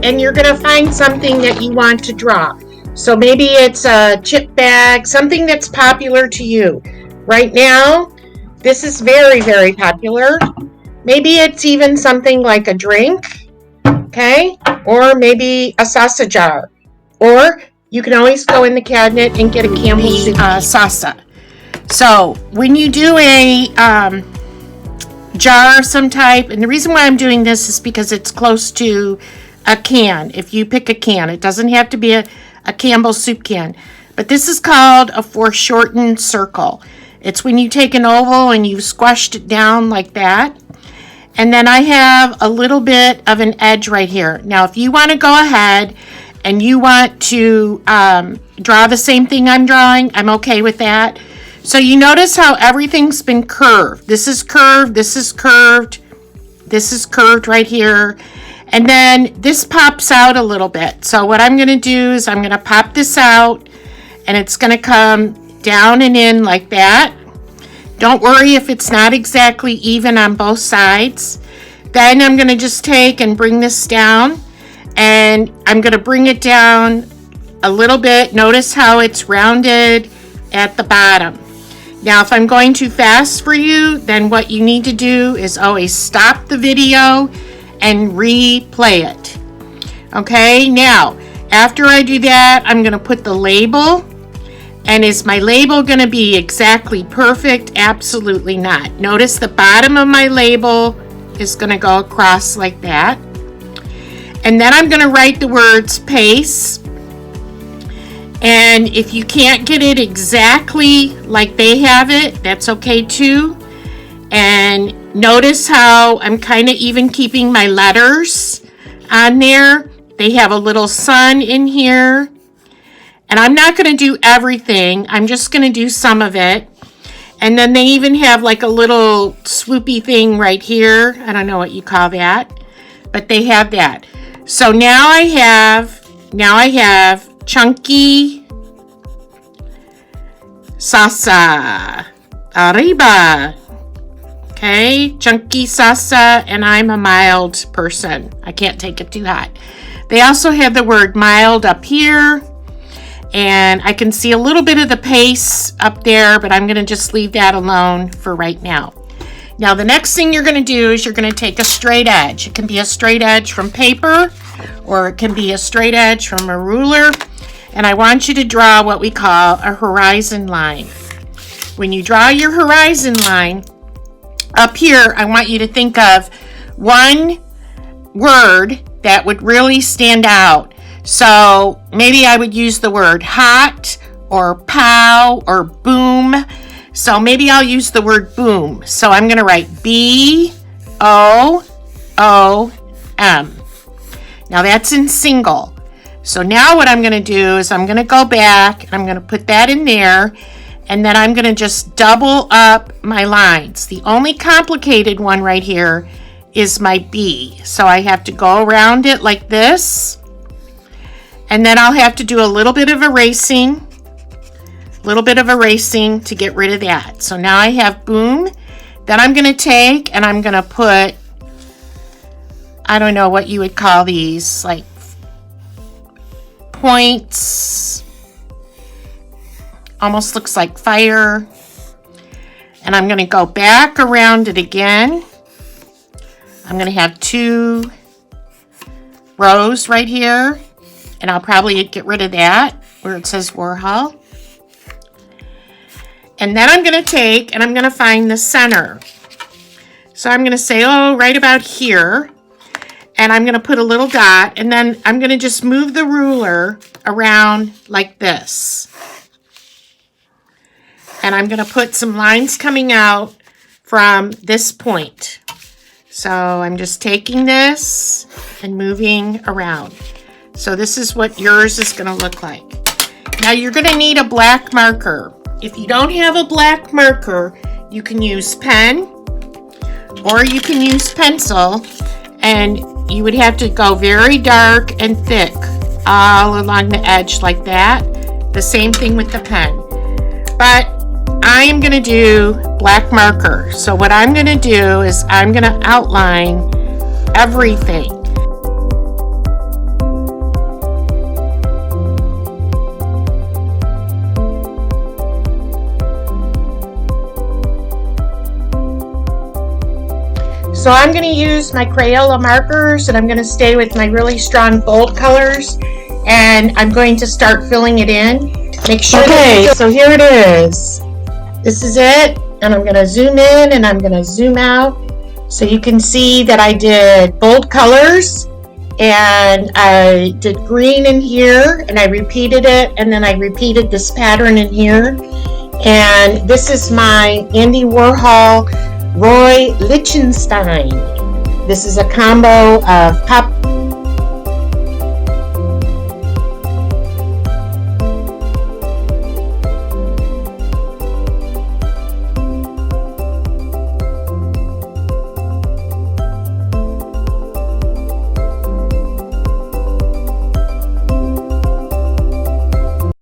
and you're going to find something that you want to draw. So maybe it's a chip bag, something that's popular to you. Right now, this is very, very popular. Maybe it's even something like a drink, okay? Or maybe a salsa jar. Or you can always go in the cabinet and get a Campbell's soup salsa. So when you do a jar of some type, and the reason why I'm doing this is because it's close to a can. If you pick a can, it doesn't have to be a Campbell's soup can. But this is called a foreshortened circle. It's when you take an oval and you've squashed it down like that. And then I have a little bit of an edge right here. Now, if you want to go ahead and you want to draw the same thing I'm drawing, I'm okay with that. So you notice how everything's been curved. This is curved, this is curved, this is curved right here. And then this pops out a little bit. So what I'm going to do is I'm going to pop this out, and it's going to come down and in like that. Don't worry if it's not exactly even on both sides. Then I'm going to just take and bring this down, and I'm going to bring it down a little bit. Notice how it's rounded at the bottom. Now, if I'm going too fast for you, then what you need to do is always stop the video and replay it. Okay, now after I do that, I'm going to put the label. And is my label going to be exactly perfect? Absolutely not. Notice the bottom of my label is going to go across like that. And then I'm going to write the words pace. And if you can't get it exactly like they have it, that's okay too. And notice how I'm kind of even keeping my letters on there. They have a little sun in here. And I'm not going to do everything. I'm just going to do some of it. And then they even have like a little swoopy thing right here. I don't know what you call that, but they have that. So now I have chunky salsa arriba. Okay, chunky salsa, and I'm a mild person. I can't take it too hot. They also have the word mild up here, and I can see a little bit of the pace up there, but I'm going to just leave that alone for right now. Now, the next thing you're going to do is you're going to take a straight edge. It can be a straight edge from paper, or it can be a straight edge from a ruler, and I want you to draw what we call a horizon line. When you draw your horizon line, up here, I want you to think of one word that would really stand out. So maybe I would use the word hot or pow or boom. So maybe I'll use the word boom. So I'm going to write B-O-O-M. Now that's in single. So now what I'm going to do is I'm going to go back and I'm going to put that in there. And then I'm going to just double up my lines. The only complicated one right here is my B. So I have to go around it like this. And then I'll have to do a little bit of erasing to get rid of that. So now I have boom. Then I'm going to take and I'm going to put, I don't know what you would call these, like points. Almost looks like fire. And I'm going to go back around it again. I'm going to have 2 rows right here. And I'll probably get rid of that where it says Warhol. And then I'm going to take and I'm going to find the center. So I'm going to say, right about here. And I'm going to put a little dot. And then I'm going to just move the ruler around like this. And I'm going to put some lines coming out from this point. So I'm just taking this and moving around. So this is what yours is going to look like. Now you're going to need a black marker. If you don't have a black marker, you can use pen or you can use pencil, and you would have to go very dark and thick all along the edge like that. The same thing with the pen. But I am going to do black marker. So what I'm going to do is I'm going to outline everything. So I'm going to use my Crayola markers, and I'm going to stay with my really strong bold colors, and I'm going to start filling it in. Make sure. Okay, so here it is. This is it, and I'm going to zoom in and I'm going to zoom out so you can see that I did bold colors, and I did green in here, and I repeated it, and then I repeated this pattern in here. And this is my Andy Warhol Roy Lichtenstein. This is a combo of pop